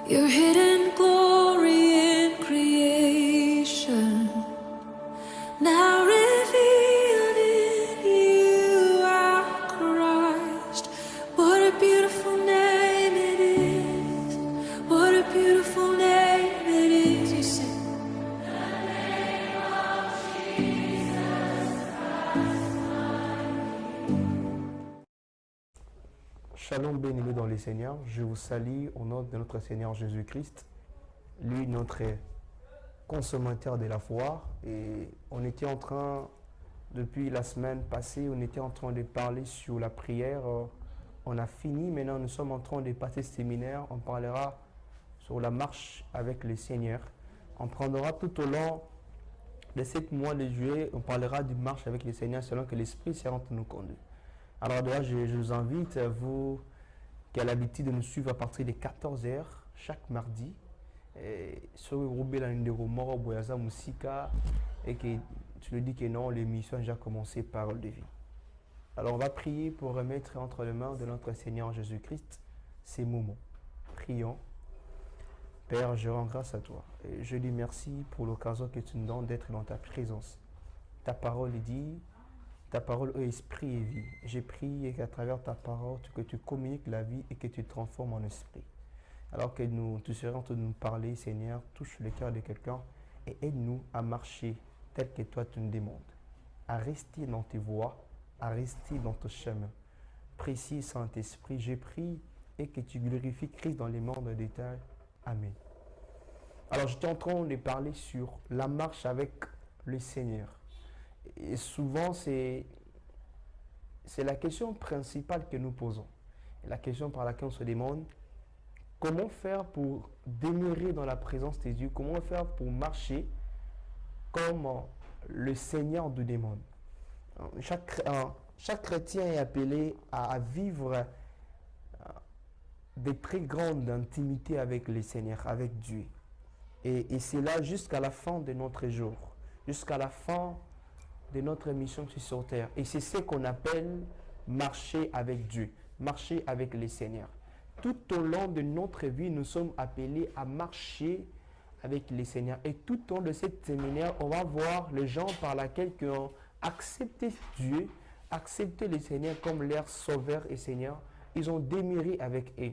Your hidden glory in creation, now revealed in you, our Christ. What a beautiful name it is. What a beautiful name it is. You say, Shalom, bien-aimés dans les Seigneurs, je vous salue au nom de notre Seigneur Jésus-Christ, lui notre consommateur de la foi. Et on était en train, depuis la semaine passée, on était en train de parler sur la prière. On a fini, maintenant nous sommes en train de passer ce séminaire. On parlera sur la marche avec le Seigneur. On prendra tout au long de 7 mois de juillet, on parlera du marche avec le Seigneur selon que l'Esprit Saint nous conduit. Alors là, je vous invite, vous qui avez l'habitude de nous suivre à partir de 14h chaque mardi, sur le groupe Belandero Moro Boyaza Musika, et que tu nous dis que non, l'émission a déjà commencé, parole de vie. Alors on va prier pour remettre entre les mains de notre Seigneur Jésus-Christ ces moments. Prions. Père, je rends grâce à toi. Et je dis merci pour l'occasion que tu nous donnes d'être dans ta présence. Ta parole dit, ta parole est esprit et vie. J'ai prié qu'à travers ta parole, que tu communiques la vie et que tu transformes en esprit. Alors que tu seras en train de nous parler, Seigneur, touche le cœur de quelqu'un et aide-nous à marcher tel que toi tu nous demandes. À rester dans tes voies, à rester dans ton chemin. Précis Saint-Esprit, j'ai prié et que tu glorifies Christ dans les mondes détails. Amen. Alors j'étais en train de parler sur la marche avec le Seigneur. Et souvent, c'est la question principale que nous posons. Et la question par laquelle on se demande comment faire pour demeurer dans la présence de Dieu, comment faire pour marcher comme le Seigneur nous demande. Chaque chrétien est appelé à vivre des très grandes intimités avec le Seigneur, avec Dieu. Et c'est là jusqu'à la fin de notre jour, jusqu'à la fin de notre mission sur terre. Et c'est ce qu'on appelle marcher avec Dieu, marcher avec le Seigneur. Tout au long de notre vie, nous sommes appelés à marcher avec le Seigneur. Et tout au long de cette séminaire, on va voir les gens par lesquels qui ont accepté Dieu, accepté le Seigneur comme leur sauveur et Seigneur. Ils ont demeuré avec eux.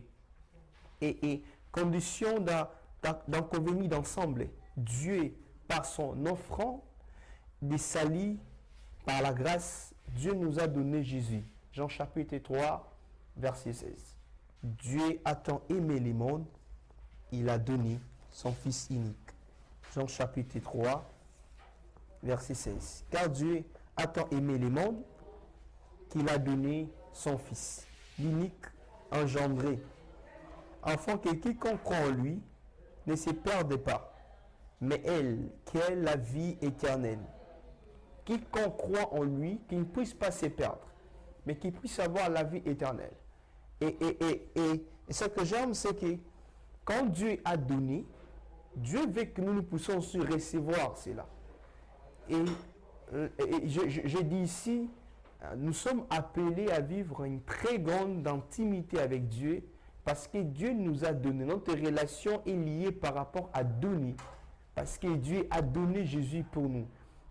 Et condition d'un convenu d'ensemble, Dieu, par son offrande, des salis, par la grâce, Dieu nous a donné Jésus. Jean chapitre 3, verset 16. Dieu a tant aimé le monde, il a donné son Fils unique. Jean chapitre 3, verset 16. Car Dieu a tant aimé le monde, qu'il a donné son Fils, l'unique engendré, afin que quiconque croit en lui ne se perde pas, mais elle, qui est la vie éternelle. Quiconque croit en lui, qu'il ne puisse pas se perdre, mais qu'il puisse avoir la vie éternelle. Et ce que j'aime, c'est que quand Dieu a donné, Dieu veut que nous puissions aussi recevoir cela. Et je dis ici, nous sommes appelés à vivre une très grande intimité avec Dieu, parce que Dieu nous a donné. Notre relation est liée par rapport à donner, parce que Dieu a donné Jésus pour nous.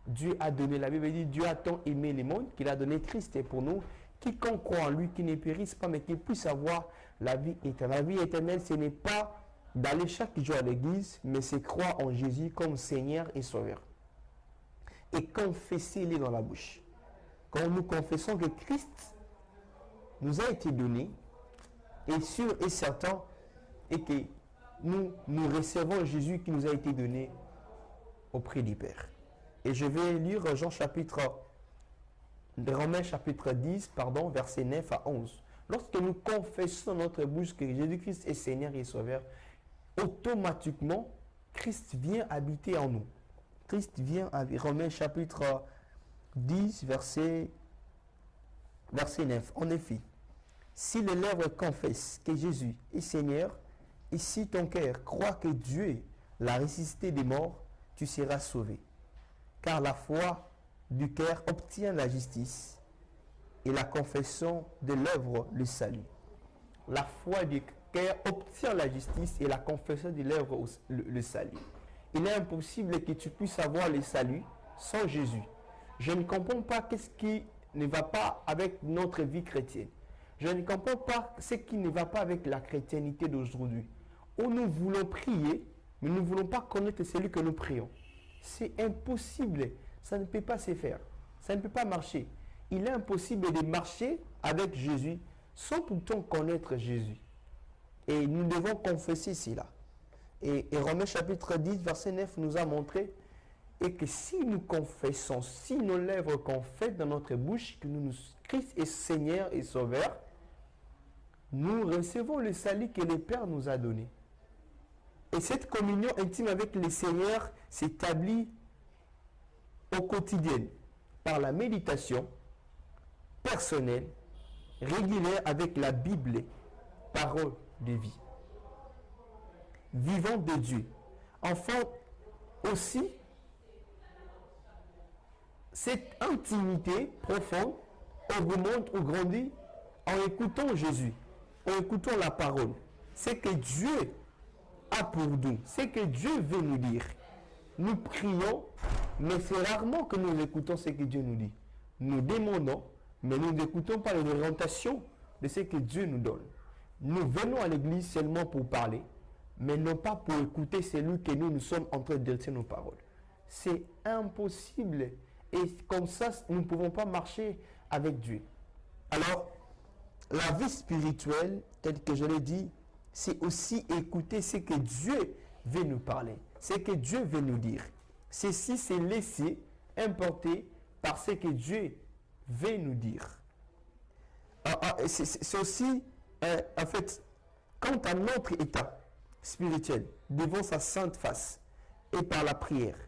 Dieu a donné, la Bible dit, Dieu a tant aimé le monde qu'il a donné Christ pour nous. Quiconque croit en lui, qui ne périsse pas, mais qui puisse avoir la vie éternelle. La vie éternelle, ce n'est pas d'aller chaque jour à l'église, mais c'est croire en Jésus comme Seigneur et Sauveur. Et confesser-le dans la bouche. Quand nous confessons que Christ nous a été donné, et sûr et certain, et que nous recevons Jésus qui nous a été donné auprès du Père. Et je vais lire Romains chapitre 10, versets 9 à 11. Lorsque nous confessons notre bouche que Jésus-Christ est Seigneur et Sauveur, automatiquement, Christ vient habiter en nous. Christ vient habiter. Romains chapitre 10, verset 9. En effet, si les lèvres confessent que Jésus est Seigneur, et si ton cœur croit que Dieu l'a ressuscité des morts, tu seras sauvé. Car la foi du cœur obtient la justice et la confession de l'œuvre le salut. La foi cœur obtient la justice et la confession des lèvres le salut. Il est impossible que tu puisses avoir le salut sans Jésus. Je ne comprends pas qu'est-ce qui ne va pas avec notre vie chrétienne. Je ne comprends pas ce qui ne va pas avec la chrétiennité d'aujourd'hui. Où nous voulons prier, mais nous ne voulons pas connaître celui que nous prions. C'est impossible. Ça ne peut pas se faire. Ça ne peut pas marcher. Il est impossible de marcher avec Jésus sans pourtant connaître Jésus. Et nous devons confesser cela. Et Romains chapitre 10, verset 9 nous a montré et que si nous confessons, si nos lèvres confessent dans notre bouche que Christ est Seigneur et Sauveur, nous recevons le salut que le Père nous a donné. Et cette communion intime avec le Seigneur s'établit au quotidien par la méditation personnelle, régulière avec la Bible, parole de vie. Vivant de Dieu. Enfin, aussi, cette intimité profonde augmente ou grandit en écoutant Jésus, en écoutant la parole. C'est que Dieu a pour nous, c'est que Dieu veut nous dire. Nous prions, mais c'est rarement que nous écoutons ce que Dieu nous dit. Nous demandons, mais nous n'écoutons pas les orientations de ce que Dieu nous donne. Nous venons à l'église seulement pour parler, mais non pas pour écouter celui que nous sommes en train de dire nos paroles. C'est impossible. Et comme ça, nous ne pouvons pas marcher avec Dieu. Alors, la vie spirituelle, telle que je l'ai dit, c'est aussi écouter ce que Dieu veut nous parler, ce que Dieu veut nous dire. Ceci, c'est laisser importer par ce que Dieu veut nous dire. C'est aussi, en fait, quant à notre état spirituel, devant sa sainte face et par la prière.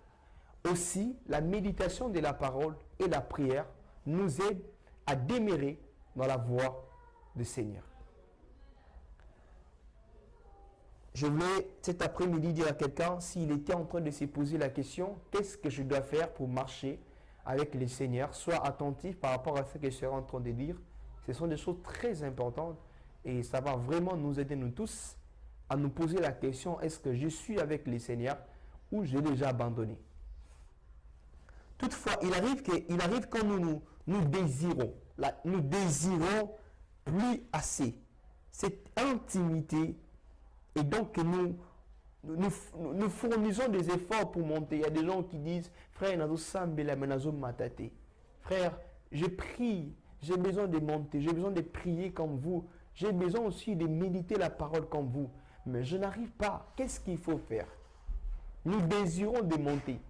Aussi, la méditation de la parole et la prière nous aident à demeurer dans la voie du Seigneur. Je voulais cet après-midi dire à quelqu'un, s'il était en train de se poser la question, qu'est-ce que je dois faire pour marcher avec le Seigneur? Sois attentif par rapport à ce que je serai en train de dire. Ce sont des choses très importantes et ça va vraiment nous aider, nous tous, à nous poser la question, est-ce que je suis avec le Seigneur ou je l'ai déjà abandonné? Toutefois, il arrive quand nous désirons plus assez cette intimité et donc nous fournissons des efforts pour monter. Il y a des gens qui disent, frère, frère, je prie, j'ai besoin de monter, j'ai besoin de prier comme vous, j'ai besoin aussi de méditer la parole comme vous, mais je n'arrive pas. Qu'est-ce qu'il faut faire? Nous désirons de monter.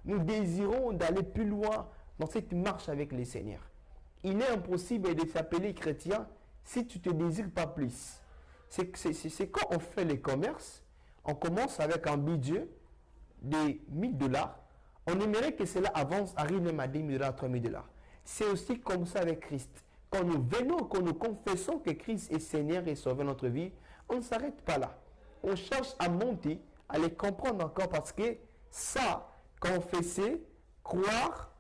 Nous désirons d'aller plus loin dans cette marche avec le Seigneur. Il est impossible de s'appeler chrétien si tu ne te désires pas plus. C'est quand on fait les commerces, on commence avec un budget de $1000. On aimerait que cela avance, arrive même à $10,000, $3000. C'est aussi comme ça avec Christ. Quand nous venons, quand nous confessons que Christ est Seigneur et Sauveur de notre vie, on ne s'arrête pas là. On cherche à monter, à les comprendre encore parce que ça, confesser, croire,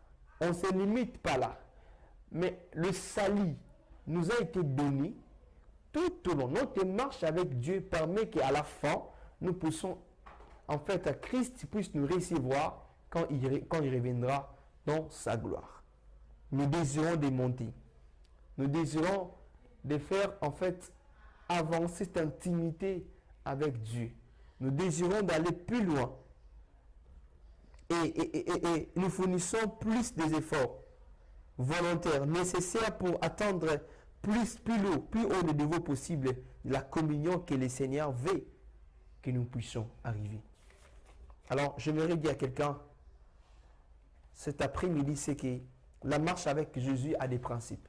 on ne se limite pas là. Mais le salut nous a été donné tout au long. Notre marche avec Dieu permet qu'à la fin, nous puissions, en fait, à Christ puisse nous recevoir quand il reviendra dans sa gloire. Nous désirons de monter. Nous désirons de faire, en fait, avancer cette intimité avec Dieu. Nous désirons d'aller plus loin. Et nous fournissons plus des efforts volontaires nécessaires pour atteindre plus haut le niveau possible de la communion que le Seigneur veut que nous puissions arriver. Alors, j'aimerais dire à quelqu'un cet après-midi, c'est que la marche avec Jésus a des principes.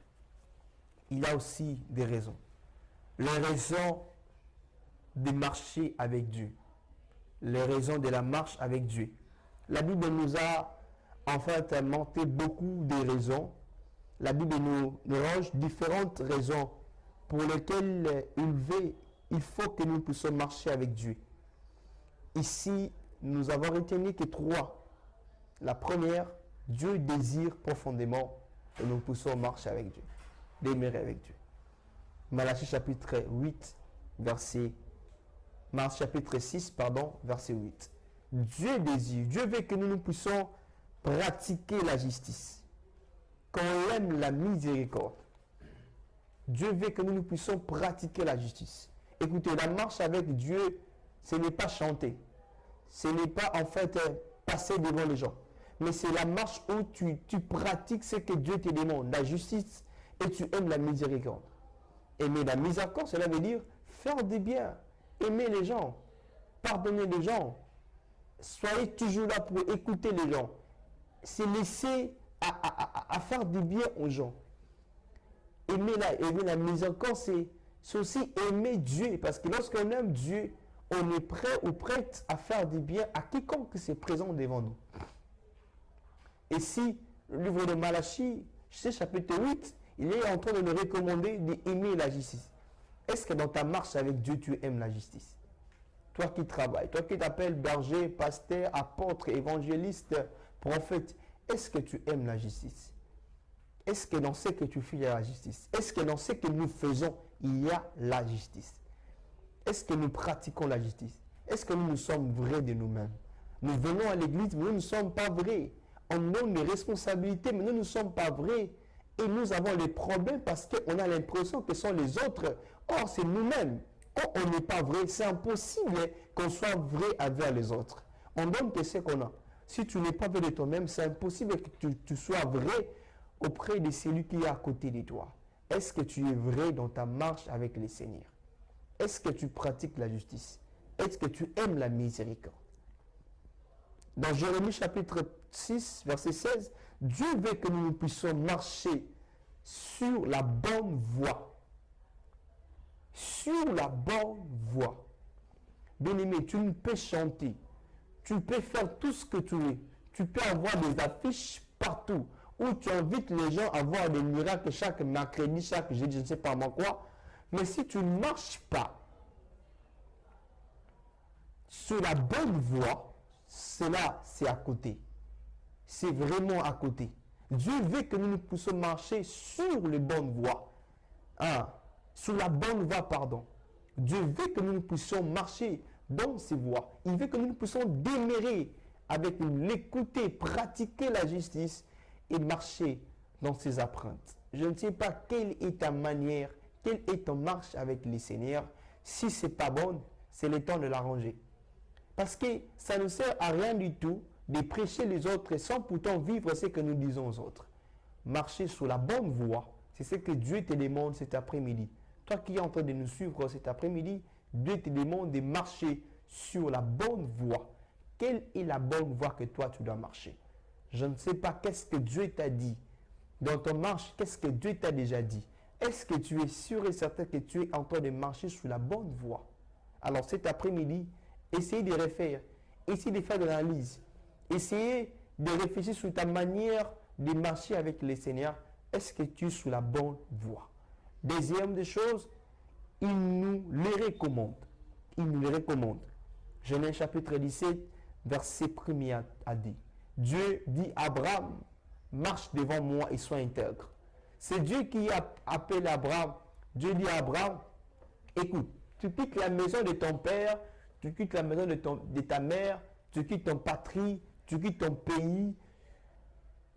Il a aussi des raisons. Les raisons de marcher avec Dieu. Les raisons de la marche avec Dieu. La Bible nous a en fait montré beaucoup de raisons. La Bible nous range différentes raisons pour lesquelles il faut que nous puissions marcher avec Dieu. Ici, nous avons retenu que 3. La première, Dieu désire profondément que nous puissions marcher avec Dieu, demeurer avec Dieu. Malachie chapitre 8, Marc chapitre 6, verset 8. Dieu désire, Dieu veut que nous puissions pratiquer la justice, qu'on aime la miséricorde. Dieu veut que nous puissions pratiquer la justice. Écoutez, la marche avec Dieu, ce n'est pas chanter. Ce n'est pas en fait passer devant les gens. Mais c'est la marche où tu pratiques ce que Dieu te demande, la justice, et tu aimes la miséricorde. Aimer la miséricorde, cela veut dire faire du bien, aimer les gens, pardonner les gens. Soyez toujours là pour écouter les gens. C'est laisser à faire du bien aux gens. Aimer la miséricorde, c'est aussi aimer Dieu. Parce que lorsqu'on aime Dieu, on est prêt ou prête à faire du bien à quiconque se présente devant nous. Et si le livre de Malachie, chapitre 8, il est en train de nous recommander d'aimer la justice. Est-ce que dans ta marche avec Dieu, tu aimes la justice? Toi qui travailles, toi qui t'appelles berger, pasteur, apôtre, évangéliste, prophète, est-ce que tu aimes la justice? Est-ce que dans ce que tu fais, il y a la justice? Est-ce que dans ce que nous faisons, il y a la justice? Est-ce que nous pratiquons la justice? Est-ce que nous sommes vrais de nous-mêmes? Nous venons à l'église, mais nous ne sommes pas vrais. On donne des responsabilités, mais nous ne sommes pas vrais. Et nous avons des problèmes parce qu'on a l'impression que ce sont les autres. Or, c'est nous-mêmes. Quand on n'est pas vrai, c'est impossible qu'on soit vrai envers les autres. On donne que ce qu'on a. Si tu n'es pas vrai de toi-même, c'est impossible que tu sois vrai auprès de celui qui est à côté de toi. Est-ce que tu es vrai dans ta marche avec le Seigneur? Est-ce que tu pratiques la justice? Est-ce que tu aimes la miséricorde? Dans Jérémie chapitre 6, verset 16, Dieu veut que nous puissions marcher sur la bonne voie. Sur la bonne voie. Bien-aimé, tu ne peux chanter. Tu peux faire tout ce que tu veux. Tu peux avoir des affiches partout où tu invites les gens à voir des miracles chaque mercredi, chaque jeudi, je ne sais pas moi quoi. Mais si tu ne marches pas sur la bonne voie, cela, c'est à côté. C'est vraiment à côté. Dieu veut que nous puissions marcher sur les bonnes voies. Sur la bonne voie, pardon. Dieu veut que nous puissions marcher dans ces voies. Il veut que nous puissions demeurer avec l'écouter, pratiquer la justice et marcher dans ses empreintes. Je ne sais pas quelle est ta manière, quelle est ta marche avec le Seigneur. Si ce n'est pas bon, c'est le temps de l'arranger. Parce que ça ne sert à rien du tout de prêcher les autres sans pourtant vivre ce que nous disons aux autres. Marcher sur la bonne voie, c'est ce que Dieu te demande cet après-midi. Toi qui es en train de nous suivre cet après-midi, Dieu te demande de marcher sur la bonne voie. Quelle est la bonne voie que toi tu dois marcher? Je ne sais pas qu'est-ce que Dieu t'a dit. Dans ton marche, qu'est-ce que Dieu t'a déjà dit? Est-ce que tu es sûr et certain que tu es en train de marcher sur la bonne voie? Alors cet après-midi, essayez de refaire, essayez de faire de l'analyse, essayez de réfléchir sur ta manière de marcher avec le Seigneur. Est-ce que tu es sur la bonne voie? Deuxième des choses, il nous les recommande. Il nous les recommande. Genèse chapitre 17, verset 1er a dit. Dieu dit à Abraham, marche devant moi et sois intègre. C'est Dieu qui appelle Abraham. Dieu dit à Abraham, écoute, tu quittes la maison de ton père, tu quittes la maison de ta mère, tu quittes ton patrie, tu quittes ton pays,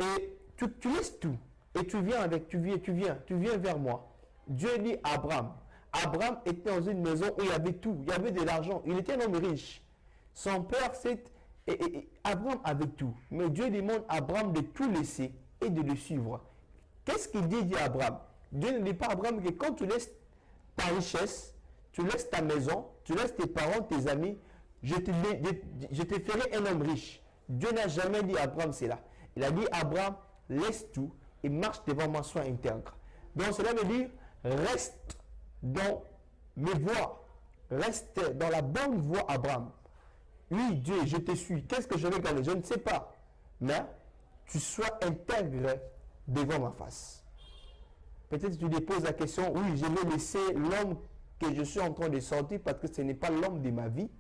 et tu laisses tout. Et tu viens vers moi. Dieu dit à Abraham. Abraham était dans une maison où il y avait tout, il y avait de l'argent, il était un homme riche. Son père, Abraham avait tout. Mais Dieu demande à Abraham de tout laisser et de le suivre. Qu'est-ce qu'il dit à Abraham? Dieu ne dit pas à Abraham que quand tu laisses ta richesse, tu laisses ta maison, tu laisses tes parents, tes amis, je te ferai un homme riche. Dieu n'a jamais dit à Abraham cela. Il a dit à Abraham, laisse tout et marche devant moi, sois intègre. Donc cela veut dire, reste dans mes voies. Reste dans la bonne voie, Abraham. Oui, Dieu, je te suis. Qu'est-ce que je vais gagner? Je ne sais pas. Mais tu sois intègre devant ma face. Peut-être tu te poses la question, oui, je vais laisser l'homme que je suis en train de sortir parce que ce n'est pas l'homme de ma vie,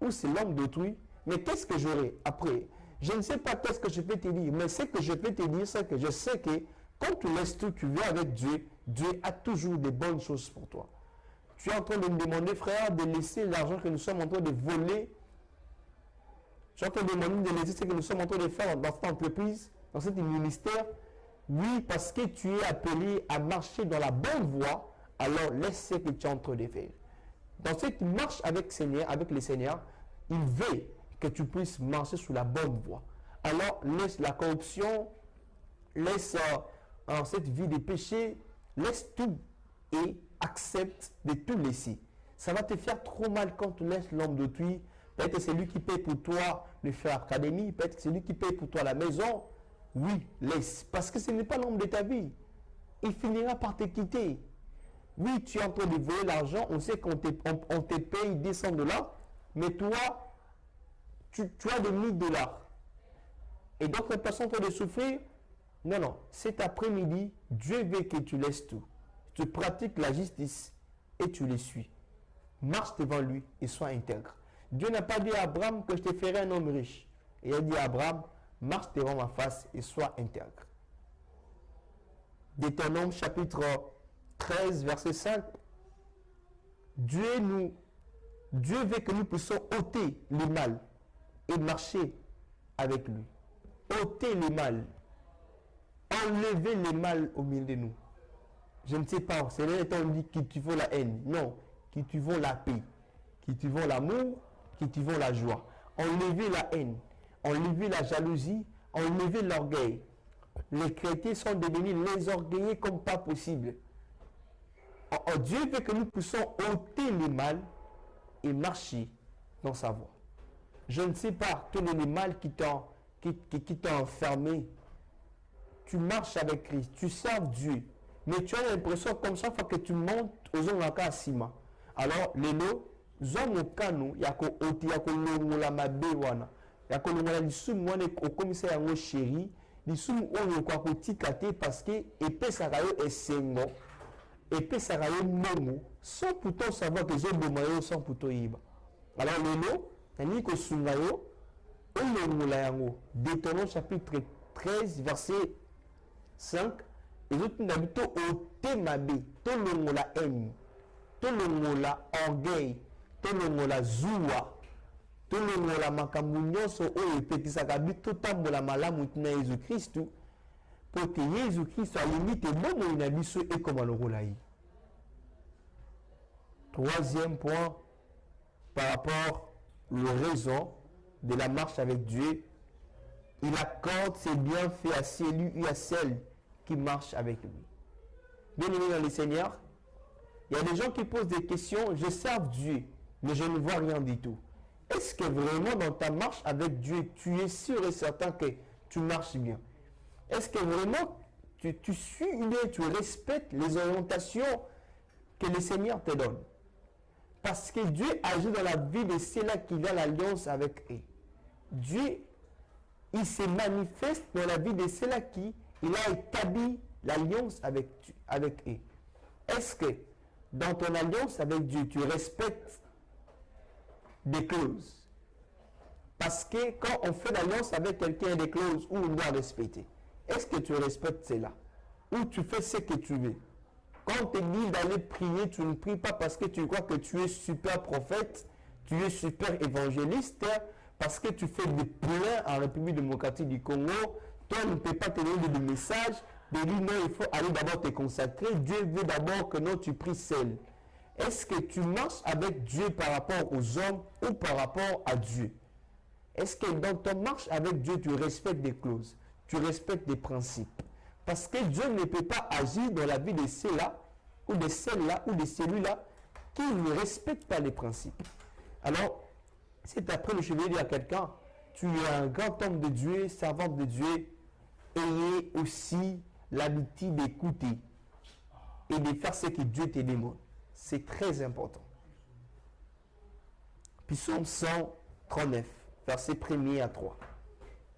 ou c'est l'homme d'autrui. Mais qu'est-ce que j'aurai après? Je ne sais pas qu'est-ce que je peux te dire, mais ce que je peux te dire, c'est que je sais que quand tu laisses tout, tu viens avec Dieu, Dieu a toujours de bonnes choses pour toi. Tu es en train de me demander, frère, de laisser l'argent que nous sommes en train de voler. Tu es en train de demander de laisser ce que nous sommes en train de faire dans cette entreprise, dans ce ministère. Oui, parce que tu es appelé à marcher dans la bonne voie, alors laisse ce que tu es en train de faire. Dans cette marche avec le Seigneur, il veut que tu puisses marcher sur la bonne voie. Alors laisse la corruption, laisse cette vie de péché, laisse tout et accepte de tout laisser. Ça va te faire trop mal quand tu laisses l'homme d'autrui. Peut-être que c'est lui qui paye pour toi le faire académie, peut-être que c'est lui qui paye pour toi la maison. Oui, laisse, parce que ce n'est pas l'homme de ta vie. Il finira par te quitter. Oui, tu es en train de voler l'argent, on sait qu'on te paye 200 $, mais toi, tu as des 1000 $. Et d'autres personnes en train de souffrir. Non, non, cet après-midi, Dieu veut que tu laisses tout. Tu pratiques la justice et tu le suis. Marche devant lui et sois intègre. Dieu n'a pas dit à Abraham que je te ferai un homme riche. Il a dit à Abraham, marche devant ma face et sois intègre. Deutéronome chapitre 13, verset 5. Dieu veut que nous puissions ôter le mal et marcher avec lui. Ôter le mal. Enlever le mal au milieu de nous. Je ne sais pas, c'est là qu'on dit cultivons la haine. Non, cultivons la paix, cultivons l'amour, cultivons la joie. Enlever la haine, enlever la jalousie, enlever l'orgueil. Les chrétiens sont devenus les orgueilleux comme pas possible. Dieu veut que nous puissions ôter le mal et marcher dans sa voie. Je ne sais pas quel est le mal qui t'a enfermé. Tu marches avec Christ, tu sers Dieu, mais tu as l'impression comme chaque fois que tu montes aux onaka asima. Alors, lelo, zomo kano, yako oti, yako longola mabe wana, yako longola lisumu wana okomisa yango chéri, lisumu oyo kwa kotikate parce que epesaka yo esengo, epesaka yo mongo, sans pourtant savoir que j'ai boma yo sans pourtant yiba. Alors lelo, nani ko sunga yo, olongola yango. Deutéronome chapitre 13 verset 5. Les autres n'habitent au témabé, tout le monde la haine, tout le monde la orgueil, tout le monde la zoua, tout le monde la makamunyoso ou petit sakabi tout le monde la malamutina Jésus-Christ pour que Jésus-Christ soit limite bon mon inabiso et comme le rolaï. Troisième point par rapport aux raisons de la marche avec Dieu, il accorde ses bienfaits à celui et à celle qui marche avec lui. Bien aimé dans le Seigneur, il y a des gens qui posent des questions, je sers Dieu, mais je ne vois rien du tout. Est-ce que vraiment dans ta marche avec Dieu, tu es sûr et certain que tu marches bien? Est-ce que vraiment tu suis bien, tu respectes les orientations que le Seigneur te donne? Parce que Dieu agit dans la vie de ceux-là qui ont l'alliance avec eux. Dieu, il se manifeste dans la vie de ceux-là qui il a établi l'alliance avec eux. Est-ce que dans ton alliance avec Dieu, tu respectes des clauses? Parce que quand on fait l'alliance avec quelqu'un, il y a des clauses où on doit respecter. Est-ce que tu respectes cela? Ou tu fais ce que tu veux? Quand on te dit d'aller prier, tu ne pries pas parce que tu crois que tu es super prophète, tu es super évangéliste, parce que tu fais des plaies en République démocratique du Congo. Toi ne peux pas te donner de message, de dire non, il faut aller d'abord te consacrer. Dieu veut d'abord que non, tu pries seul. Est-ce que tu marches avec Dieu par rapport aux hommes ou par rapport à Dieu? Est-ce que dans ton marche avec Dieu, tu respectes des clauses, tu respectes des principes? Parce que Dieu ne peut pas agir dans la vie de ceux-là, ou de celle-là, ou de celui-là, qui ne respectent pas les principes. Alors, cet après, je vais dire à quelqu'un, tu es un grand homme de Dieu, servante de Dieu, ayez aussi l'habitude d'écouter et de faire ce que Dieu te demande. C'est très important. Psaume 139, verset 1er à 3.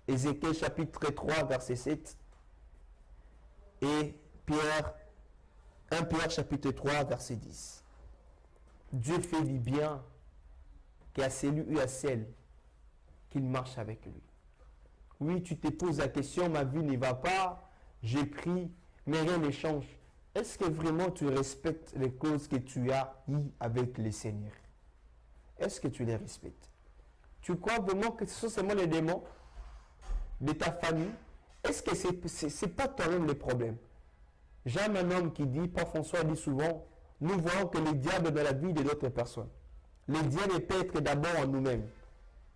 Ézéchiel chapitre 3, verset 7. Et 1 Pierre chapitre 3, verset 10. Dieu fait du bien qu'à celui et à celle qu'il marche avec lui. Oui, tu te poses la question, ma vie ne va pas, j'ai pris, mais rien ne change. est-ce que vraiment tu respectes les causes que tu as eues avec le Seigneur? Est-ce que tu les respectes? Tu crois vraiment que ce sont seulement les démons de ta famille? Est-ce que c'est pas toi-même le problème? J'aime un homme qui dit, Paul François dit souvent, nous voyons que le diable dans la vie de d'autres personnes. Le diable peut être d'abord en nous-mêmes.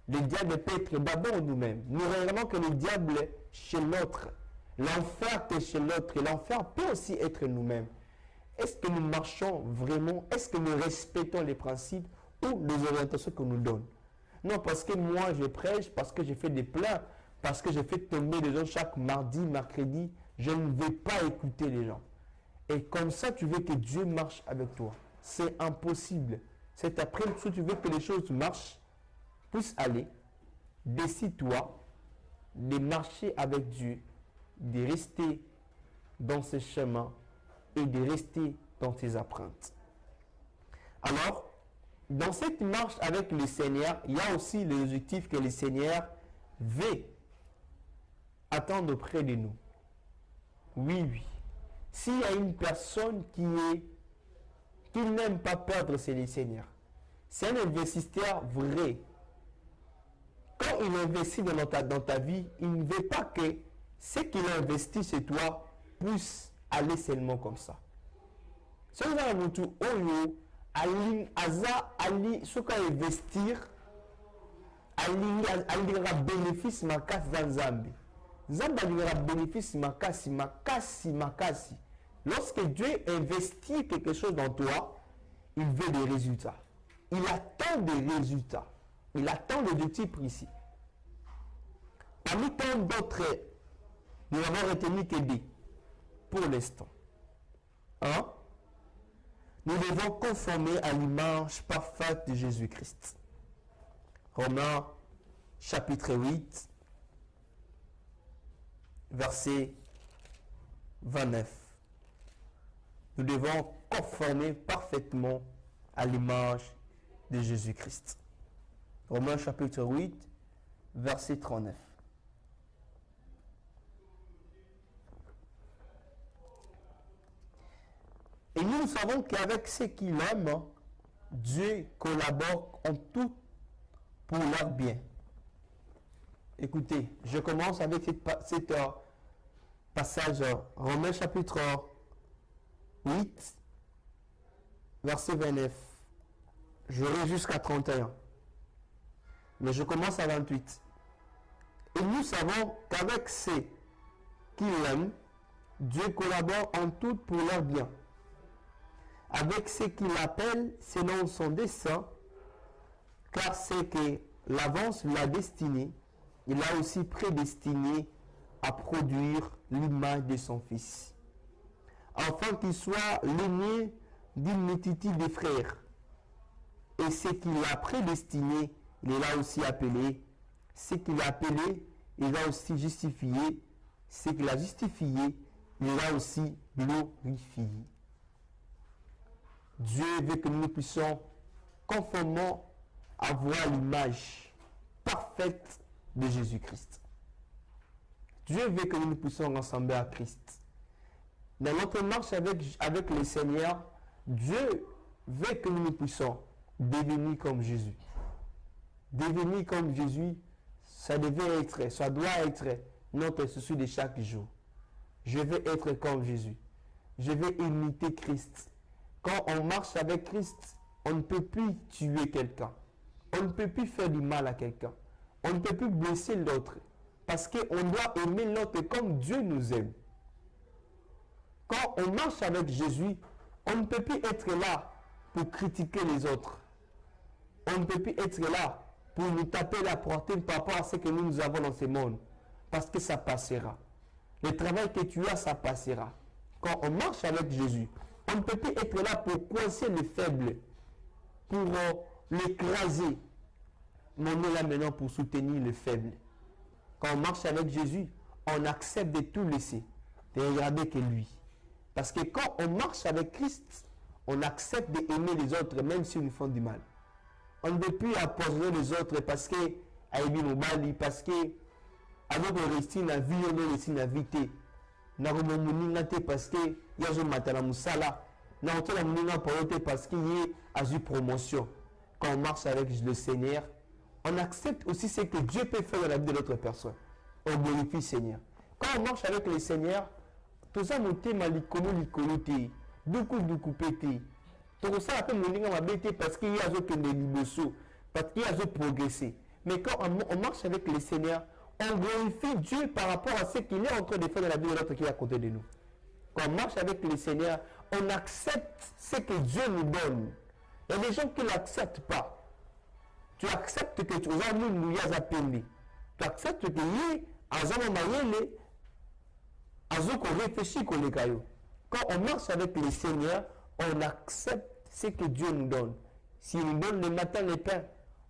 Le diable peut être d'abord en nous-mêmes. Nous regardons que le diable est chez l'autre. L'enfer est chez l'autre. Et l'enfer peut aussi être nous-mêmes. Est-ce que nous marchons vraiment? Est-ce que nous respectons les principes ou les orientations qu'on nous donne? Non, parce que moi je prêche, parce que j'ai fait des plats, parce que j'ai fait tomber les gens chaque mardi, mercredi, je ne vais pas écouter les gens. Et comme ça, tu veux que Dieu marche avec toi. C'est impossible. Cet après-midi, si tu veux que les choses marchent, puissent aller, décide-toi de marcher avec Dieu, de rester dans ses chemins et de rester dans tes empreintes. Alors, dans cette marche avec le Seigneur, il y a aussi l'objectif que le Seigneur veut attendre auprès de nous. Oui, oui. S'il y a une personne qui n'aime pas perdre, c'est le Seigneur. C'est un investisseur vrai. Quand il investit dans ta vie, il ne veut pas que ce qu'il a investi chez toi puisse aller seulement comme ça. Si vous avez un tout oyo, ce qu'on investir, alingera bénéfice makasi dans Nzambe. Nzambe alingera bénéfice makasi. Lorsque Dieu investit quelque chose dans toi, il veut des résultats. Il attend des résultats. Il attend l'objectif précis. Parmi tant d'autres, nous n'avons retenu que deux pour l'instant. Hein? Nous devons conformer à l'image parfaite de Jésus-Christ. Romains chapitre 8, verset 29. Nous devons conformer parfaitement à l'image de Jésus-Christ. Romains chapitre 8, verset 39. Et nous savons qu'avec ceux qui l'aiment, Dieu collabore en tout pour leur bien. Écoutez, je commence avec cette passage, Romains chapitre 8, verset 29. J'aurai jusqu'à 31. Mais je commence à 28. Et nous savons qu'avec ceux qui l'aiment, Dieu collabore en tout pour leur bien. Avec ceux qui l'appellent selon son dessein, car c'est que l'avance l'a destiné, il a aussi prédestiné à produire l'image de son Fils, afin qu'il soit l'aîné d'une multitude de frères. Et ce qu'il a prédestiné, il l'a aussi appelé. Ce qu'il a appelé, il l'a aussi justifié. Ce qu'il a justifié, il l'a aussi glorifié. Dieu veut que nous puissions conformément avoir l'image parfaite de Jésus-Christ. Dieu veut que nous puissions ressembler à Christ. Dans notre marche avec le Seigneur, Dieu veut que nous puissions devenir comme Jésus. Devenir comme Jésus, ça doit être notre souci de chaque jour. Je veux être comme Jésus. Je veux imiter Christ. Quand on marche avec Christ, on ne peut plus tuer quelqu'un. On ne peut plus faire du mal à quelqu'un. On ne peut plus blesser l'autre. Parce qu'on doit aimer l'autre comme Dieu nous aime. Quand on marche avec Jésus, on ne peut plus être là pour critiquer les autres. On ne peut plus être là pour nous taper la poitrine par rapport à ce que nous avons dans ce monde. Parce que ça passera. Le travail que tu as, ça passera. Quand on marche avec Jésus, on ne peut plus être là pour coincer les faibles, pour l'écraser. Mais on est là maintenant pour soutenir les faibles. Quand on marche avec Jésus, on accepte de tout laisser, de regarder que lui. Parce que quand on marche avec Christ, on accepte d'aimer les autres, même s'ils nous font du mal. On ne peut plus apposer les autres parce que parce que à notre restine à vie, on est restine à vité. nakoma moninga te parce que yazomata na mosala, nakotala moninga pao te parce que ye azwi promotion. Quand on marche avec le Seigneur, on accepte aussi ce que Dieu peut faire dans la vie de l'autre personne. On glorifie le Seigneur. Quand on marche avec le Seigneur, tout ça motema likolo te, duku pete. Tout ça après moninga mabete parce qu'il y a azokende liboso, parce qu'il y a azok progresser. Mais quand on marche avec le Seigneur, on glorifie Dieu par rapport à ce qu'il est en train de faire dans la vie de l'autre qui est à côté de nous. Quand on marche avec le Seigneur, on accepte ce que Dieu nous donne. Il y a des gens qui ne l'acceptent pas. Tu acceptes que tu as un tu acceptes que tu as un quand on marche avec le Seigneur, on accepte ce que Dieu nous donne. S'il nous donne le matin le pain,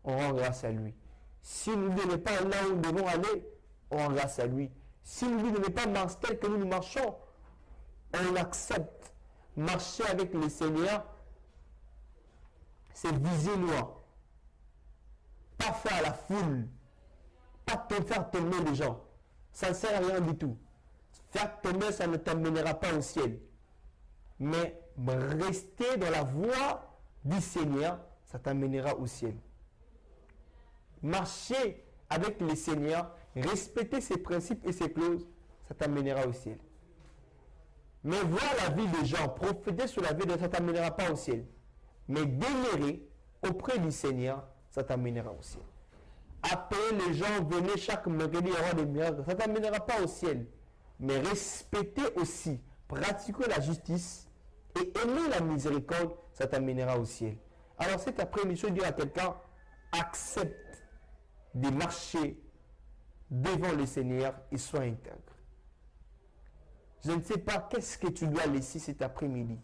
on rend grâce à lui. S'il nous donne pas là où nous devons aller, on rend grâce à lui. S'il nous dit de ne pas marcher tel que nous marchons, on accepte. Marcher avec le Seigneur, c'est viser loin. Pas faire la foule. Pas faire tomber les gens. Ça ne sert à rien du tout. Faire tomber, ça ne t'amènera pas au ciel. Mais rester dans la voie du Seigneur, ça t'amènera au ciel. Marcher avec le Seigneur, respecter ses principes et ses clauses, ça t'amènera au ciel. Mais voir la vie des gens, profiter sur la vie des gens, ça ne t'amènera pas au ciel. Mais demeurer auprès du Seigneur, ça t'amènera au ciel. Appeler les gens, venez chaque mercredi avoir des miracles, ça ne t'amènera pas au ciel. Mais respecter aussi, pratiquer la justice et aimer la miséricorde, ça t'amènera au ciel. Alors cet après-midi, je dis à quelqu'un, accepte de marcher devant le Seigneur et sois intègre. Je ne sais pas qu'est-ce que tu dois laisser cet après-midi.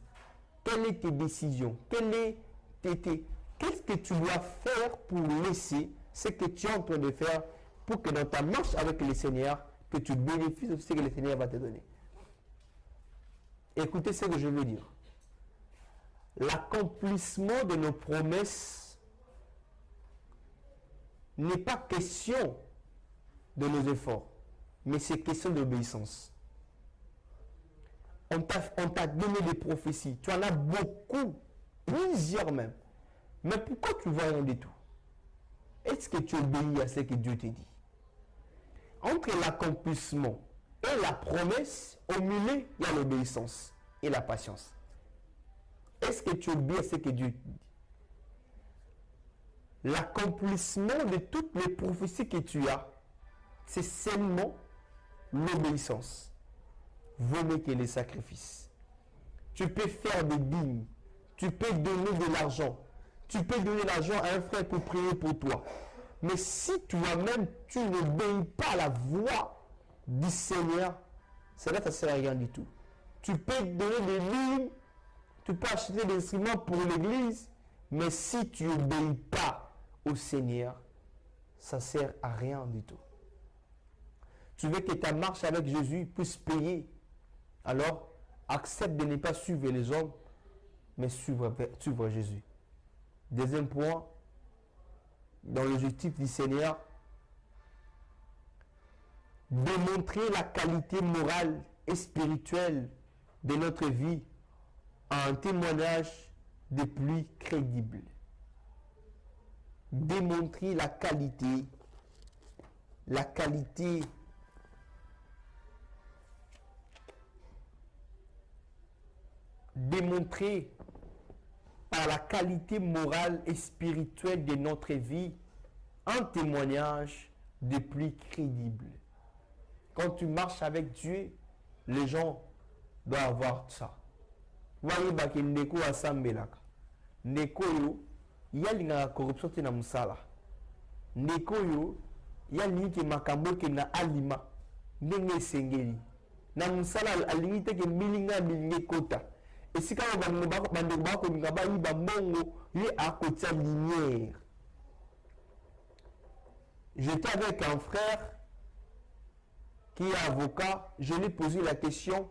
Quelles sont tes décisions? Qu'est-ce que tu dois faire pour laisser ce que tu es en train de faire pour que dans ta marche avec le Seigneur, que tu bénéficies de ce que le Seigneur va te donner. Écoutez ce que je veux dire. L'accomplissement de nos promesses n'est pas question de nos efforts, mais c'est question d'obéissance. On t'a donné des prophéties. Tu en as beaucoup, plusieurs même. Mais pourquoi tu vois rien du tout? Est-ce que tu obéis à ce que Dieu te dit? Entre l'accomplissement et la promesse, au milieu, il y a l'obéissance et la patience. Est-ce que tu obéis à ce que Dieu te dit? L'accomplissement de toutes les prophéties que tu as, c'est seulement l'obéissance. Vaut mieux que les sacrifices. Tu peux faire des dîmes. Tu peux donner de l'argent. Tu peux donner l'argent à un frère pour prier pour toi. Mais si toi-même, tu n'obéis pas à la voix du Seigneur, cela ne sert à rien du tout. Tu peux donner des livres, tu peux acheter des instruments pour l'église, mais si tu n'obéis pas au Seigneur, ça ne sert à rien du tout. Tu veux que ta marche avec Jésus puisse payer. Alors, accepte de ne pas suivre les hommes, mais suivre Jésus. Deuxième point, dans l'objectif du Seigneur, démontrer la qualité morale et spirituelle de notre vie à un témoignage de plus crédible. Démontrer la qualité démontrer par la qualité morale et spirituelle de notre vie un témoignage de plus crédible. Quand tu marches avec Dieu, les gens doivent avoir ça. Voyez, baki ndeko asambelaka. Ndeko yo, yali na corruption te na musala. Ndeko yo, yali ke makambo ke na alima. Ndenge sengeli. Na musala alingi te ke milinga milinge kota. Et si quand on va j'étais avec un frère qui est avocat, je lui ai posé la question,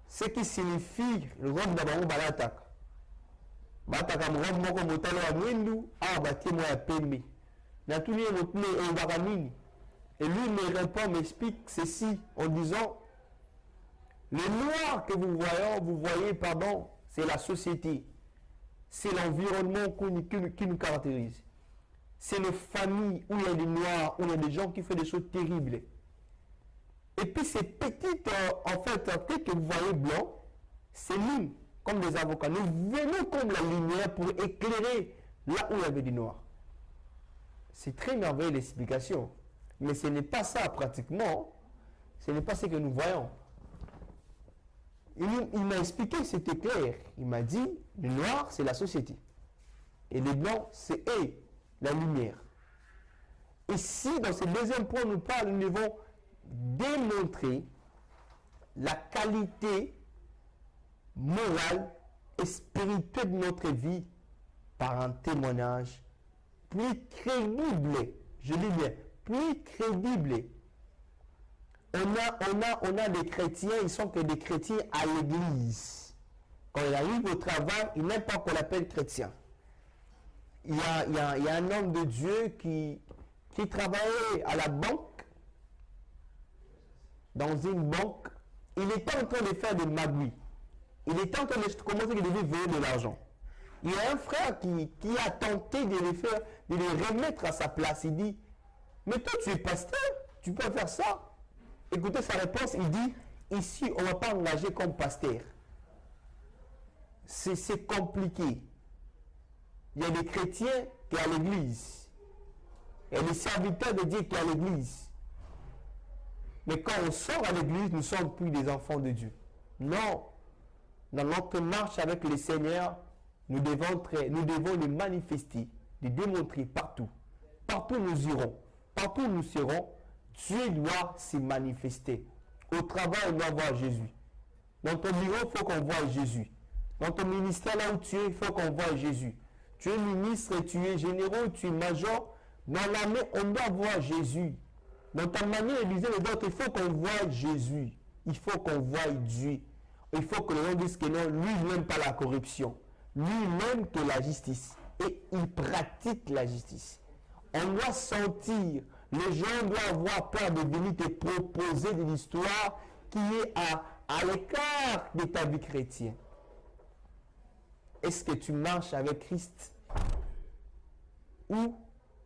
ce qui signifie le robe d'abord balatak. Bataka robe moko motalo wa mwindu, awa batie mo ya pembe. Na tuni motune en baramini. Et lui me répond, m'explique ceci en disant, le noir que vous voyez, c'est la société. C'est l'environnement qui nous caractérise. C'est nos familles où il y a des noirs, où il y a des gens qui font des choses terribles. Et puis ces petites, têtes que vous voyez blancs, c'est nous, comme des avocats. Nous venons comme la lumière pour éclairer là où il y avait des noirs. C'est très merveilleux l'explication. Mais ce n'est pas ça pratiquement. Ce n'est pas ce que nous voyons. Il m'a expliqué, c'était clair. Il m'a dit, le noir, c'est la société. Et les blancs, c'est eux, la lumière. Et si, dans ce deuxième point, nous devons démontrer la qualité morale et spirituelle de notre vie par un témoignage plus crédible. Je dis bien, plus crédible. On a des chrétiens, ils sont que des chrétiens à l'église. Quand il arrive au travail, il n'aime pas qu'on l'appelle chrétien. Il y a un homme de Dieu qui travaillait à la banque, dans une banque. Il était en train de faire des magouilles. Il était en train de commencer à voler de l'argent. Il y a un frère qui a tenté de le remettre à sa place. Il dit, mais toi tu es pasteur, tu peux faire ça. Écoutez sa réponse, il dit, ici on ne va pas engager comme pasteur. C'est compliqué. Il y a des chrétiens qui sont à l'église. Il y a des serviteurs de Dieu qui sont à l'église. Mais quand on sort à l'église, nous ne sommes plus des enfants de Dieu. Non. Dans notre marche avec le Seigneur, nous devons le manifester, le démontrer partout. Partout où nous irons, partout où nous serons, Dieu doit se manifester. Au travail, on doit voir Jésus. Dans ton bureau, il faut qu'on voie Jésus. Dans ton ministère, là où tu es, il faut qu'on voie Jésus. Tu es ministre, tu es généraux, tu es major. Dans l'armée, on doit voir Jésus. Dans ta manière de viser les autres, il faut qu'on voie Jésus. Il faut qu'on voie Dieu. Il faut que les gens disent que non, lui, il n'aime pas la corruption. Lui, il n'aime que la justice. Et il pratique la justice. On doit sentir, les gens doivent avoir peur de venir te proposer de l'histoire qui est à l'écart de ta vie chrétienne. Est-ce que tu marches avec Christ ou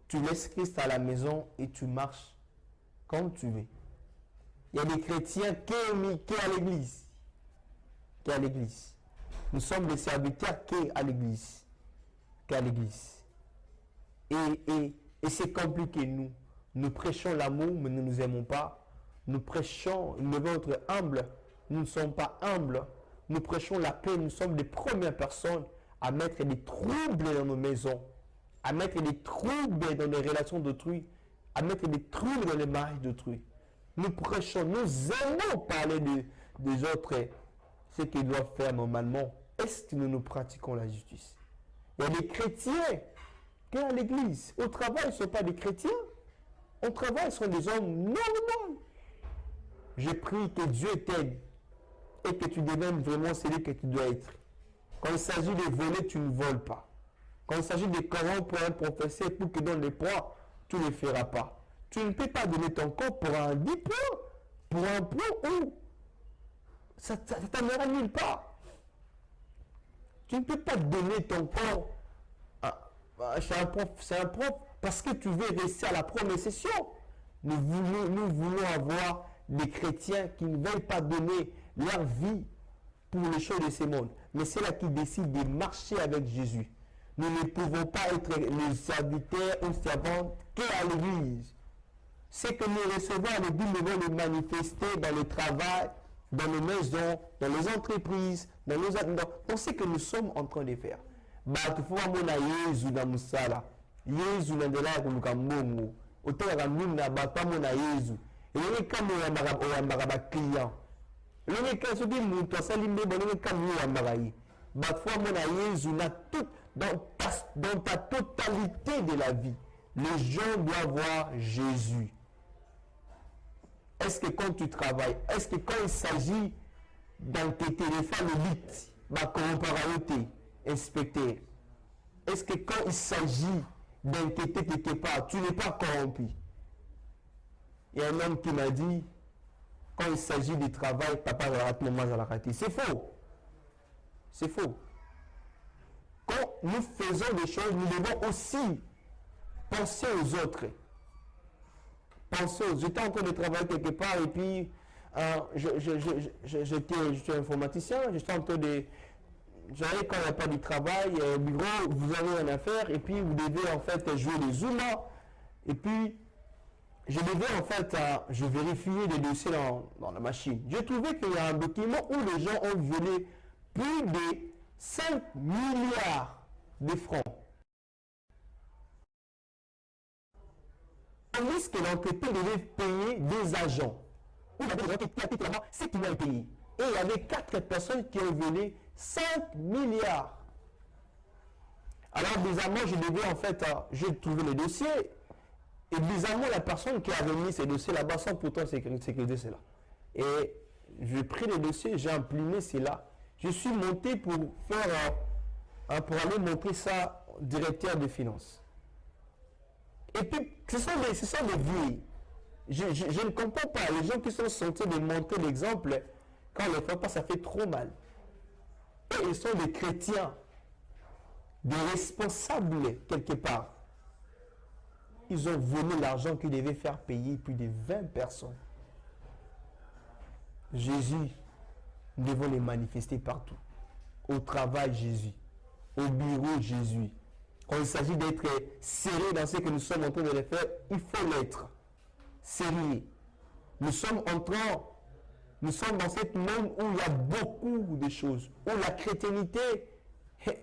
tu laisses Christ à la maison et tu marches comme tu veux? Il y a des chrétiens qui sont à l'église. Qui est à l'église. Nous sommes des serviteurs qui sont à l'église. Qui est à l'église. Et c'est compliqué. Nous prêchons l'amour, mais nous ne nous aimons pas. Nous prêchons, nous devons être humbles. Nous ne sommes pas humbles. Nous prêchons la paix. Nous sommes les premières personnes à mettre des troubles dans nos maisons, à mettre des troubles dans les relations d'autrui, à mettre des troubles dans les mariages d'autrui. Nous prêchons, nous aimons parler des autres, ce qu'ils doivent faire normalement. Est-ce que nous pratiquons la justice? Il y a des chrétiens qui sont à l'église. Au travail, ils ne sont pas des chrétiens. Au travail, ils sont des hommes normaux. Je prie que Dieu t'aide et que tu deviennes vraiment celui que tu dois être. Quand il s'agit de voler, tu ne voles pas. Quand il s'agit de corrompre un professeur pour qu'il donne les points, tu ne le feras pas. Tu ne peux pas donner ton corps pour un 10 points, pour un point où ça ne t'amènera nulle part. Tu ne peux pas donner ton corps c'est un prof parce que tu veux rester à la première session. Nous voulons avoir des chrétiens qui ne veulent pas donner leur vie pour les choses de ce monde. Mais c'est là qui décident de marcher avec Jésus. Nous ne pouvons pas être les serviteurs ou servantes qu'à l'église. Ce que nous recevons à l'église, nous devons le manifester dans le travail, dans nos maisons, dans les entreprises, dans ce que nous sommes en train de faire. Batufuwa mona Yesu na musala. Yesu naendelea kuluka Mungu. Utaka muna batamu na Yesu. Ele kama oyambaka ba client. Ele kama soki mutu asali mbeba ele kama oyambaka yi. Batufuwa mona Yesu na tout dans ta totalité de la vie. Les gens doivent voir Jésus. Est-ce que quand tu travailles, est-ce que quand il s'agit d'enquêter les femmes vite, comparabilité, inspecter, est-ce que quand il s'agit d'enquêter quelque part, tu n'es pas corrompu? Il y a un homme qui m'a dit, quand il s'agit du travail, papa va rater, maman va rater. C'est faux. C'est faux. Quand nous faisons des choses, nous devons aussi penser aux autres. Penser aux autres. J'étais en train de travailler quelque part et puis j'étais informaticien, j'étais en train de... J'arrive quand il n'y a pas de travail, au bureau, vous avez une affaire et puis vous devez en fait jouer les Zuma. Et puis, je devais en fait, je vérifiais les dossiers dans la machine. J'ai trouvé qu'il y a un document où les gens ont volé plus de 5 milliards de francs. Tandis que l'entreprise devait payer des agents. Où il y avait des gens qui étaient là-bas, c'est qui l'ont payé. Et il y avait 4 personnes qui ont volé 5 milliards. Alors bizarrement, je devais en fait, j'ai trouvé le dossier. Et bizarrement, la personne qui avait mis ces dossiers là-bas sans pourtant sécuriser cela. Et j'ai pris les dossiers, j'ai imprimé cela. Je suis monté pour faire, pour aller montrer ça au directeur des finances. Et puis, ce sont des vieux. Je ne comprends pas. Les gens qui sont censés de montrer l'exemple, quand on ne le fait pas, ça fait trop mal. Et ils sont des chrétiens, des responsables quelque part. Ils ont volé l'argent qu'ils devaient faire payer plus de 20 personnes. Jésus, nous devons les manifester partout. Au travail, Jésus. Au bureau, Jésus. Quand il s'agit d'être sérieux dans ce que nous sommes en train de le faire, il faut l'être. Sérieux. Nous sommes dans ce monde où il y a beaucoup de choses, où la chrétienté,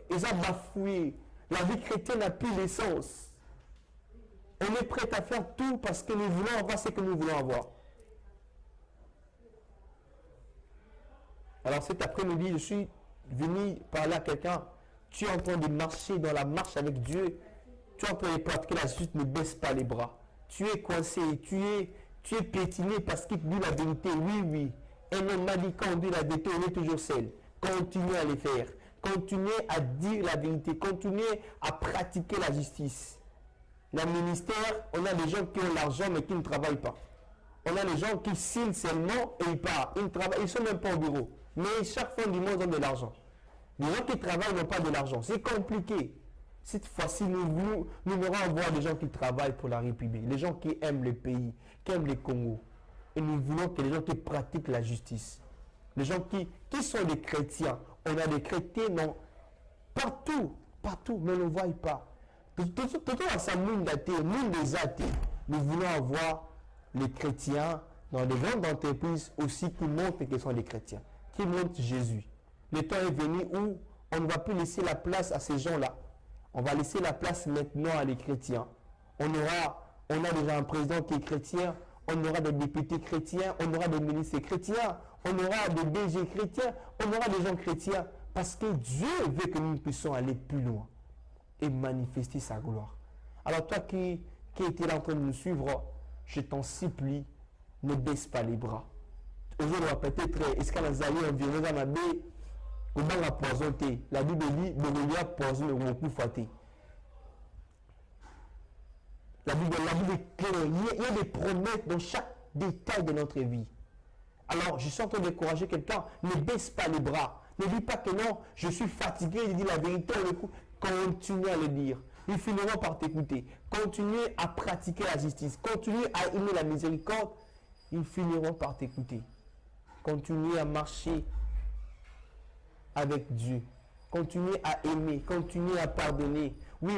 ils ont bafoué. La vie chrétienne n'a plus de sens. On est prêt à faire tout parce que nous voulons avoir ce que nous voulons avoir. Alors cet après-midi, je suis venu parler à quelqu'un. Tu es en train de marcher dans la marche avec Dieu. Tu es en train de pratiquer la justice, ne baisse pas les bras. Tu es coincé, tu es piétiné parce qu'il dit la vérité. Oui, oui. Un homme m'a dit quand on dit la vérité, on est toujours seul. Continuez à les faire. Continuez à dire la vérité. Continuez à pratiquer la justice. Le ministère, on a des gens qui ont l'argent mais qui ne travaillent pas. On a des gens qui signent seulement et ils partent. Ils ne sont même pas au bureau. Mais chaque fin du mois, ils ont de l'argent. Les gens qui travaillent n'ont pas de l'argent. C'est compliqué. Cette fois-ci, nous voulons avoir des gens qui travaillent pour la République. Les gens qui aiment le pays, qui aiment le Congo. Et nous voulons que les gens qui pratiquent la justice. Les gens qui sont des chrétiens. On a des chrétiens partout, mais on ne voit pas. Tout à sa monde des athées. Nous voulons avoir les chrétiens dans les grandes entreprises aussi qui montrent qu'ils sont des chrétiens, qui montrent Jésus. Le temps est venu où on ne va plus laisser la place à ces gens-là. On va laisser la place maintenant à les chrétiens. On a déjà un président qui est chrétien, on aura des députés chrétiens, on aura des ministres chrétiens, on aura des DG chrétiens, on aura des gens chrétiens, parce que Dieu veut que nous puissions aller plus loin et manifester sa gloire. Alors toi qui étais là en train de nous suivre, je t'en supplie, ne baisse pas les bras. Aujourd'hui, peut-être, est-ce qu'elle a zaï environ dans la baie, ou dans la poison, la Bible dit, il y a poison, mais beaucoup faté. La Bible est claire, il y a des promesses dans chaque détail de notre vie. Alors, je suis en train d'encourager quelqu'un, ne baisse pas les bras. Ne dis pas que non, je suis fatigué, je dis la vérité, continue à le dire. Ils finiront par t'écouter. Continuez à pratiquer la justice. Continuez à aimer la miséricorde. Ils finiront par t'écouter. Continuez à marcher avec Dieu. Continuez à aimer. Continuez à pardonner. Oui,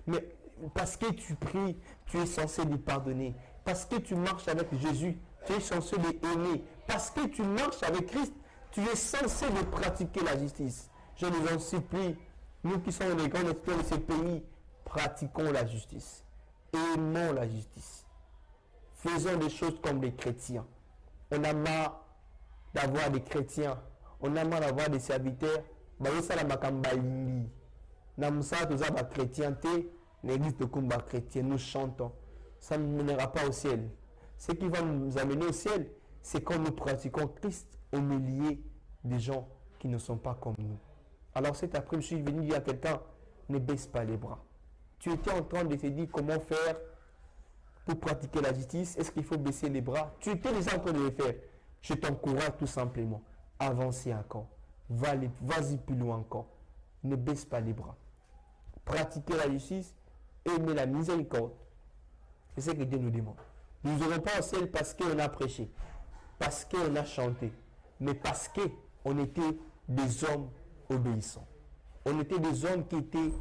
mais parce que tu pries, tu es censé lui pardonner. Parce que tu marches avec Jésus, tu es censé l'aimer. Parce que tu marches avec Christ, tu es censé de pratiquer la justice. Je nous en supplie, nous qui sommes les grands experts de ce pays, pratiquons la justice. Aimons la justice. Faisons des choses comme les chrétiens. On a marre d'avoir des chrétiens. On a marre d'avoir des serviteurs. L'église de combat chrétien, nous chantons. Ça ne nous mènera pas au ciel. Ce qui va nous amener au ciel, c'est quand nous pratiquons Christ au milieu des gens qui ne sont pas comme nous. Alors cet après-midi, je suis venu dire à quelqu'un, ne baisse pas les bras. Tu étais en train de te dire comment faire pour pratiquer la justice. Est-ce qu'il faut baisser les bras? Tu étais déjà en train de le faire. Je t'encourage tout simplement. Avancez encore. Vas-y plus loin encore. Ne baisse pas les bras. Pratiquer la justice, aimer la miséricorde. C'est ce que Dieu nous demande. Nous n'aurons pas au ciel parce qu'on a prêché, parce qu'on a chanté, mais parce qu'on était des hommes obéissants. On était des hommes qui étaient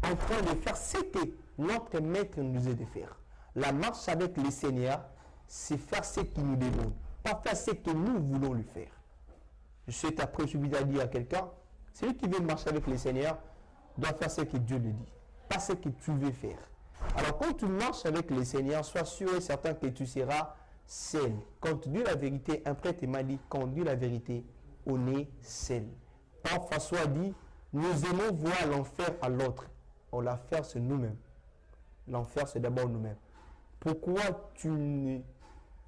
en train de faire ce que notre maître nous a de faire. La marche avec le Seigneur, c'est faire ce qu'il nous demande, pas faire ce que nous voulons lui faire. Je souhaite après, je vais dire à quelqu'un, celui qui veut marcher avec le Seigneur doit faire ce que Dieu lui dit, pas ce que tu veux faire. Alors quand tu marches avec le Seigneur, sois sûr et certain que tu seras seul. Quand tu dis la vérité, un prêtre m'a dit, quand on dit la vérité, on est seul. Paul François dit, nous aimons voir l'enfer à l'autre. On l'enfer, c'est nous-mêmes. L'enfer, c'est d'abord nous-mêmes. Pourquoi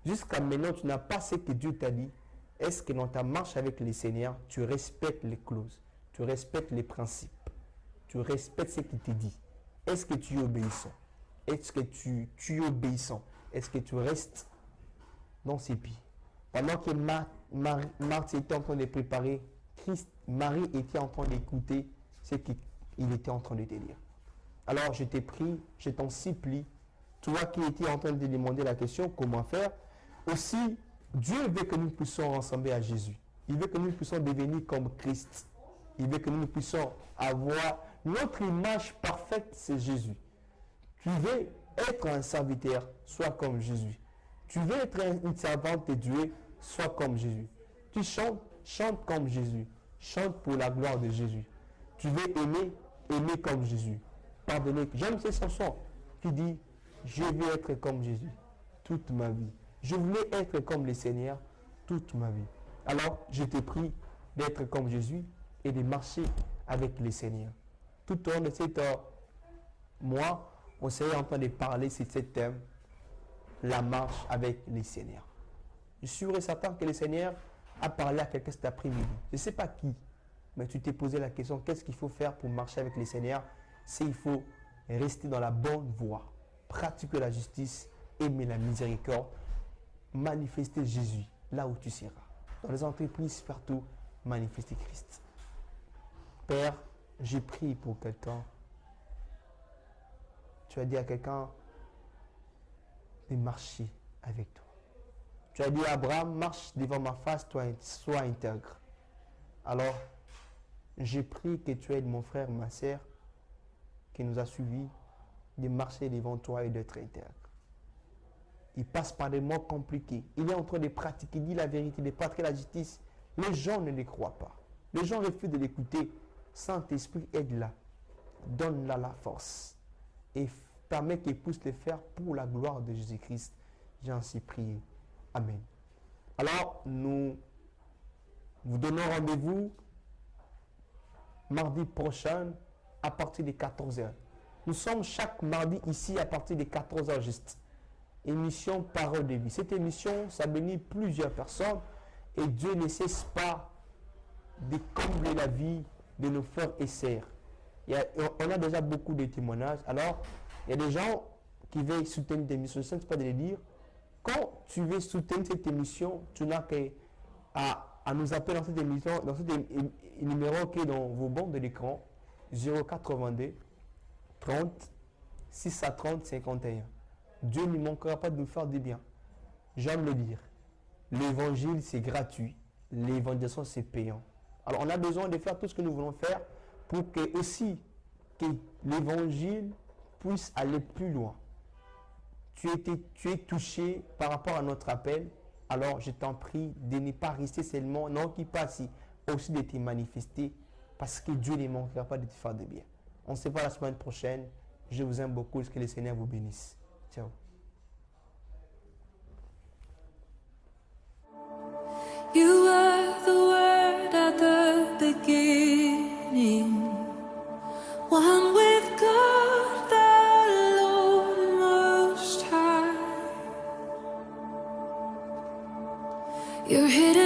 jusqu'à maintenant, tu n'as pas ce que Dieu t'a dit? Est-ce que dans ta marche avec le Seigneur, tu respectes les clauses, tu respectes les principes, tu respectes ce qu'il te dit? Est-ce que tu es obéissant? Est-ce que tu es obéissant? Est-ce que tu restes dans ses pieds? Pendant que Marthe était en train de préparer, Marie était en train d'écouter ce qu'il était en train de te dire. Alors je t'ai pris, je t'en supplie, toi qui étais en train de te demander la question, comment faire? Aussi, Dieu veut que nous puissions ressembler à Jésus. Il veut que nous puissions devenir comme Christ. Il veut que nous puissions avoir notre image parfaite, c'est Jésus. Tu veux être un serviteur, sois comme Jésus. Tu veux être une servante de Dieu, sois comme Jésus. Tu chantes, chante comme Jésus. Chante pour la gloire de Jésus. Tu veux aimer, aimer comme Jésus. Pardonner. J'aime ces chansons qui disent, je veux être comme Jésus toute ma vie. Je voulais être comme le Seigneur toute ma vie. Alors, je te prie d'être comme Jésus et de marcher avec le Seigneur. Tout au long de cet mois, on serait en train de parler sur ce thème, la marche avec le Seigneur. Je suis sûr et certain que le Seigneur a parlé à quelqu'un cet après-midi. Je ne sais pas qui, mais tu t'es posé la question, qu'est-ce qu'il faut faire pour marcher avec le Seigneur? C'est il faut rester dans la bonne voie, pratiquer la justice, aimer la miséricorde, manifester Jésus là où tu seras. Dans les entreprises, partout, manifester Christ. Père, j'ai prié pour quelqu'un. Tu as dit à quelqu'un de marcher avec toi. Tu as dit à Abraham, marche devant ma face, toi, sois intègre. Alors, j'ai prié que tu aides mon frère, ma sœur, qui nous a suivis, de marcher devant toi et d'être intègre. Il passe par des mots compliqués. Il est en train de pratiquer, il dit la vérité, de pratiquer la justice. Les gens ne les croient pas. Les gens refusent de l'écouter. Saint-Esprit, aide-la. Donne-la la force. Et permet qu'il puisse le faire pour la gloire de Jésus-Christ. J'ai ainsi prié. Amen. Alors, nous vous donnons rendez-vous mardi prochain à partir de 14h. Nous sommes chaque mardi ici à partir de 14h juste. Émission Parole de vie. Cette émission, ça bénit plusieurs personnes et Dieu ne cesse pas de combler la vie de nos frères et sœurs. On a déjà beaucoup de témoignages. Alors, il y a des gens qui veulent soutenir cette émission. Je ne sais pas de le dire. Quand tu veux soutenir cette émission, tu n'as qu'à nous appeler dans cette émission, dans ce numéro qui est dans vos bandes de l'écran, 082 30 630 51. Dieu ne manquera pas de nous faire du bien. J'aime le dire. L'évangile, c'est gratuit. L'évangélisation, c'est payant. Alors, on a besoin de faire tout ce que nous voulons faire pour que aussi que l'évangile puisse aller plus loin. Tu es touché par rapport à notre appel. Alors, je t'en prie de ne pas rester seulement, non qui passe, aussi de te manifester parce que Dieu ne manquera pas de te faire du bien. On se voit la semaine prochaine. Je vous aime beaucoup. Que le Seigneur vous bénisse. Ciao. You were the word at the beginning, one with God the Lord Most High. You're hidden